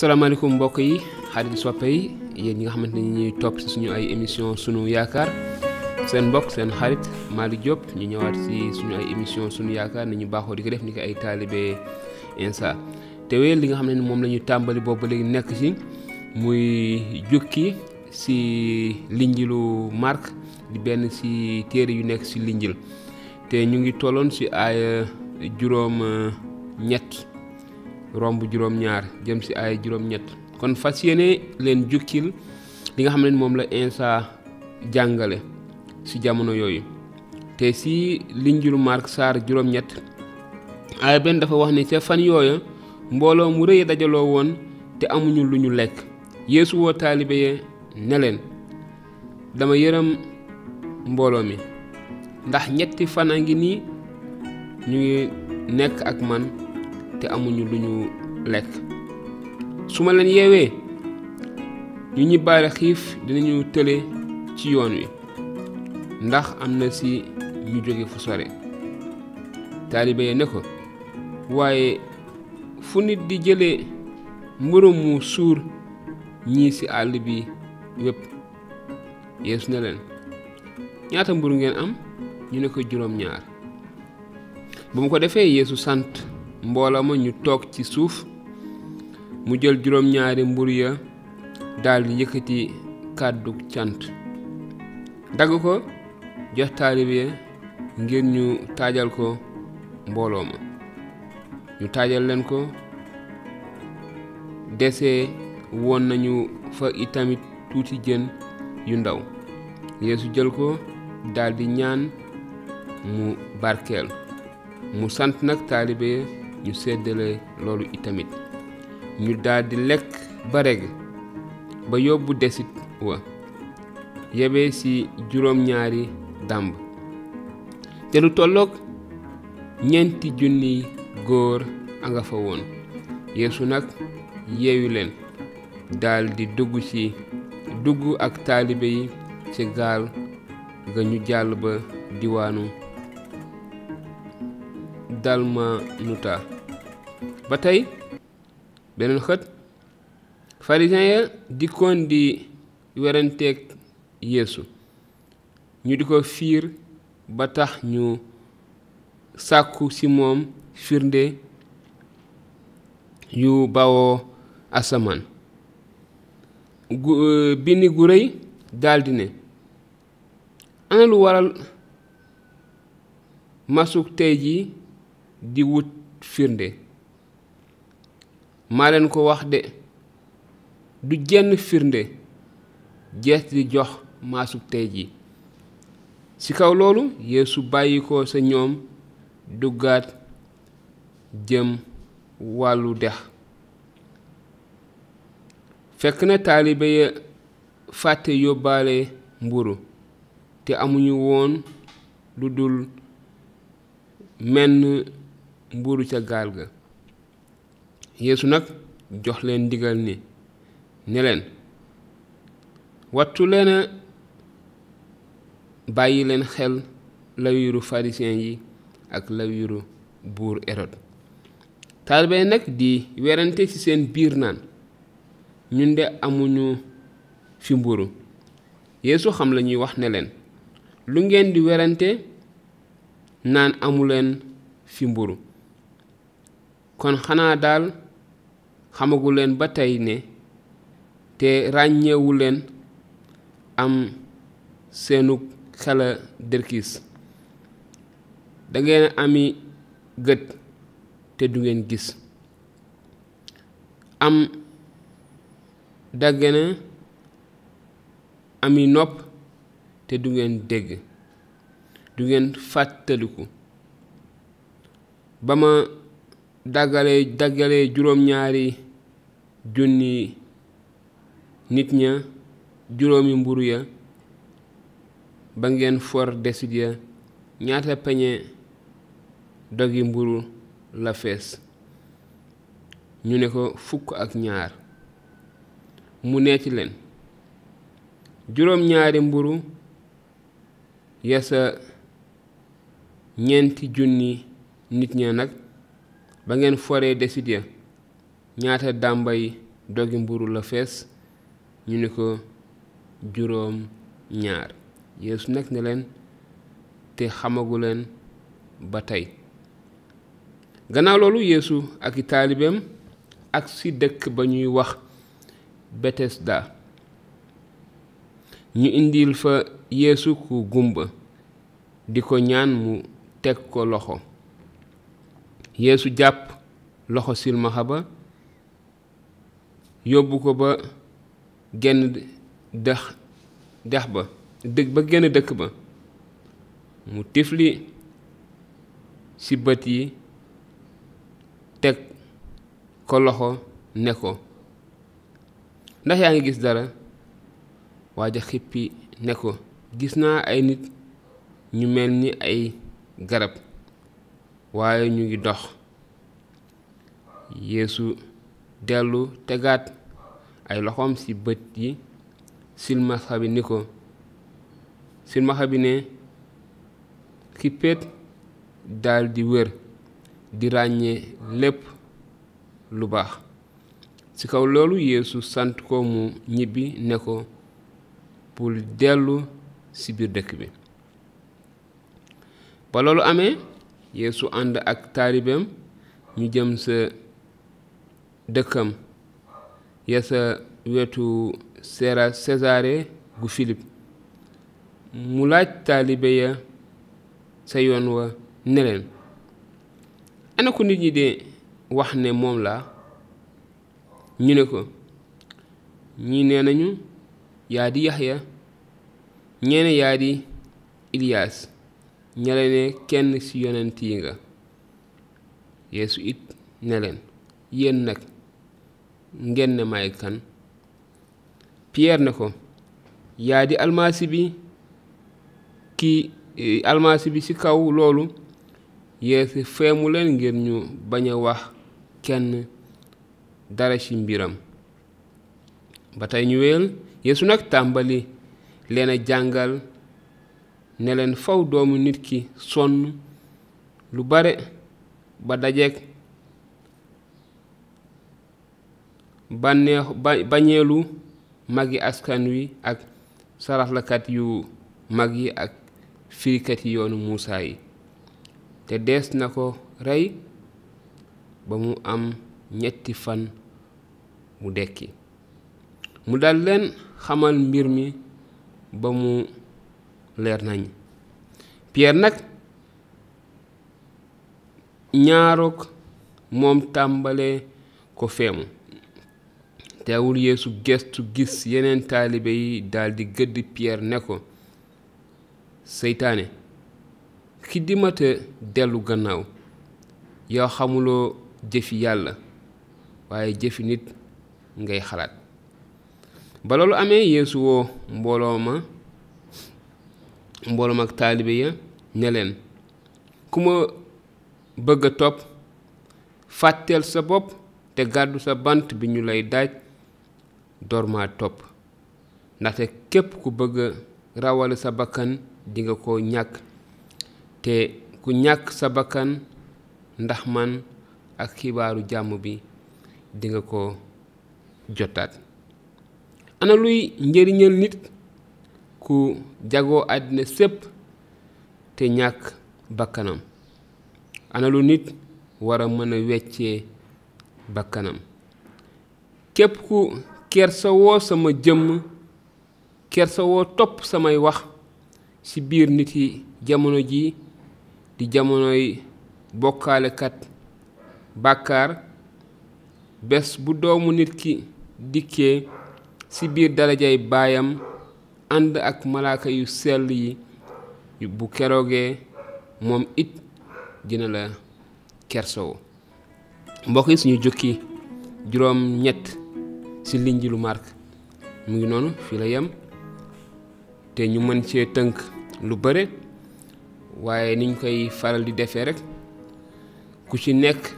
salaamaaleykum mbokk yi xarit soppe yi yéen ñi nga xamante ni ñuy topp ci suñu ay émission sunu yaakaar seen mbokk seen xarit Malick Diop ñu ñëwaat ci suñu ay émission sunu yaakaar ni ñu baaxoo di ko def ni ko ay taalibe insa te wéyal li nga xam ne moom la ñu tàmbali boobu ba léegi nekk ci muy jukki ci linjilu Mark di benn ci téere yu nekk ci linjil te ñu ngi tolloon ci ay juróom ñett romb juróom ñaar jëm ci ay juróom ñett kon fas yéene leen jukkil li nga xam ne moom la insa jàngale ci jamono yooyu te ci linjilu Mark saar juróom ñett ay benn dafa wax ni ca fan yooya mbooloo mu rëy dajaloo woon te amuñu lu ñu lekk Yeesu woo taalibe ye ne leen dama yërëm mbooloo mi ndax ñetti fan a ngi nii ñu ngi nekk ak man te amuñu lu ñu lekk su ma leen yeewee ñu ñibbaale xiif dinañu tële ci yoon wi ndax am na ci ñu jóge fu sore taalibe yi ne ko waaye fu nit di jëlee mburu mu suur ñii ci àll bi wépp Yeesu ne leen ñaata mburu ngeen am ñu ne ko juróom ñaar bu mu ko defee Yeesu sant mbooloo ma ñu toog ci suuf mu jël juróom ñaari mburu ya daldi yëkkati kàddu cant dagg ko jox taalibe ya ngir ñu taajal ko mbooloo ma ñu taajal leen ko desee woon nañu fa itamit tuuti jën yu ndaw Yeesu jël ko daldi ñaan mu barkeel mu sant nag taalibe ñu seddale loolu itamit ñu daldi lekk ba regg ba yóbbu desit wa yebe ci juróom ñaari dàmb te lu tolloog 4,000 góor a nga fa woon Yeesu nag yeewu leen daldi dugg ak taalibe yi ci gaal ga ñu jàll ba diwaanu Dalmanuta ba tey beneen xët farisen ya dikkoon di weranteeg Yeesu ñu di ko fiir ba tax ñu sàkku ci moom firnde yu bawoo asamaan bindi gu rëy daldi ne ana lu waral masuk tey ji di wut firnde maa leen ko wax de du jenn firnde jees di jox masuk tey ji ci kaw loolu Yeesu bàyyi ko sa ñoom duggaat jëm wàllu dex fekk na taalibe ya fàtte yóbbaale mburu te amuñu woon lu dul menn mburu ca gaal ga Yeesu nag jox leen ndigal ni ne leen wattu leen bàyyi leen xel Lawiiru Farisen yi ak Lawiiru buur Erodd taalibe nag di werante ci seen biir naan ñun de amuñu fi mburu Yeesu xam la ñuy wax ne leen lu ngeen di werante naan amuleen fi mburu kon xanaa daal xamagu leen ba tey ne te ràññeewu leen am seenu xela dërkiis dangeen ami gët te du ngeen gis am daggene ami nopp te du ngeen dégg du ngeen fàttaliku ba ma daggalee juróom ñaari junni nit ña juróomi mburu ya ba ngeen for desit ya ñaata peñe dogi mburu la fees ñu ne ko 12 mu neeti leen juróom ñaari mburu ya sa 4,000 nit ña nag ba ngeen foree desit ya ñaata dàmbay dogi mburu la fees? ñu ne ko juróom ñaar. Yeesu nag ne leen te xamagu leen ba tey. Gannaaw loolu Yeesu ak i taalibeem ak si dëkk ba ñuy wax Betsayda. ñu indil fa Yeesu ku gumba di ko ñaan mu teg ko loxo. Yeesu jàpp loxo silmaxa ba yóbbu ko ba genn genn dëkk ba. mu tifli ci bët yi teg ko loxo ne ko, ndax yaa ngi gis dara? waaja xippi ne ko, gis naa ay nit ñu mel ni ay garab, waaye ñu ngi dox. Yeesu dellu tegaat ay loxoom ci bët yi silmaxa bi ni ko. silmaxa bi ne xippeet daldi wér di ràññee lépp lu baax. ci kaw loolu Yeesu sant ko mu ñibbi ne ko bul dellu ci biir dëkk bi. ba loolu amee Yeesu ànd ak taalibeem ñu jëm sa dëkkam ya sa wetu Sesaare gu Filip. mu laaj taalibe ya sa yoon wa ne leen, ana ko nit ñi de wax ne moom la? ñu ne ko, ñii nee nañu yaa di Yaxya, ñeene yaa di Iliyaas, ñale ne kenn ci yonent yi nga. Yeesu it ne leen, yéen nag ngeen ne may kan? Piyeer ne ko, yaa di Almasi bi. Almasi bi. Ci kaw loolu Yeesu feemu leen ngir ñu bañ a wax kenn dara ci mbiram. ba tey ñu wéyal. Yeesu nag tàmbali leen a jàngal ne leen faw doomu nit ki sonn lu bare ba dajeek bañeelu magi askan wi ak saraxlakat yu mag yi ak firikat yi yoonu Muusaa yi, te dees na ko rey ba mu am 3 fan mu dekki. mu dal leen xamal mbir mi ba mu leer nañ. Piyeer nag ñaarook moom tàmbalee ko feemu. teewul Yeesu gestu gis yeneen taalibe yi daldi gëdd Piyeer ne ko, seytaane ki dimata dellu gannaaw, yow xamuloo jëfi Yàlla waaye jëfi nit ngay xalaat. ba loolu amee Yeesu woo mbooloom ak taalibe ya ne leen, ku ma bëgg a topp fàtteel sa bopp te gàddu sa bant bi ñu lay daaj door ma topp. ndaxte képp ku bëgg a rawale sa bakkan dinga ko ñàkk, te ku ñàkk sa bakkan ndax man ak xibaaru jàmm bi dinga ko jotaat. ana luy njëriñal nit ku jagoo àddina sépp te ñàkk bakkanam? ana lu nit war a mën a weccee bakkanam? képp ku kersawoo sama jëmm, kersawoo topp samay wax ci biir nit yi jamono ji di jamonoy bokkaalekat bàkkaar, bés bu doomu nit ki dikkee ci biir darajay baayam ànd ak malaaka yu sell yi, bu keroogee moom it dina la kersawoo. mbokk yi, suñu jukki juróom ñett ci linjilu Mark mu ngi noonu fii la yem, te ñu mën cee tënk lu bare, waaye niñ koy faral di defee rek ku ci nekk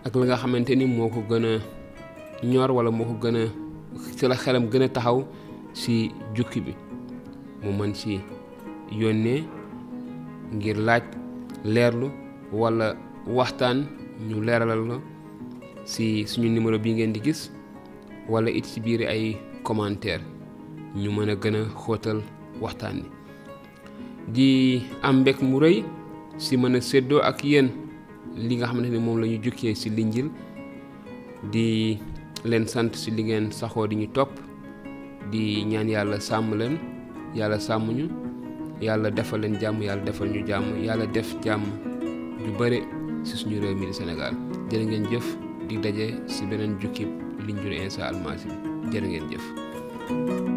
ak la nga xamante ni moo ko gën a ñor wala moo ko gën a ci la xelam gën a taxaw ci jukki bi, mu mën ci yónnee ngir laaj leerlu wala waxtaan ñu leeralal la ci suñu numéro bi ngeen di gis, wala it ci biir ay commentaire ñu mën a gën a xóotal waxtaan bi di am mbég mu rëy si mën a séddoo ak yéen li nga xamante ne moom la ñu jukkee si linjil di leen sant si li ngeen saxoo di ñu topp di ñaan yàlla sàmm leen yàlla sàmmuñu yàlla defal leen jàmm yàlla defal ñu jàmm yàlla def jàmm ju bare si suñu réew mi di Sénégal jërë ngeen jëf di daje si beneen jukkib linjil Yaa di Almasi jërë ngeen jëf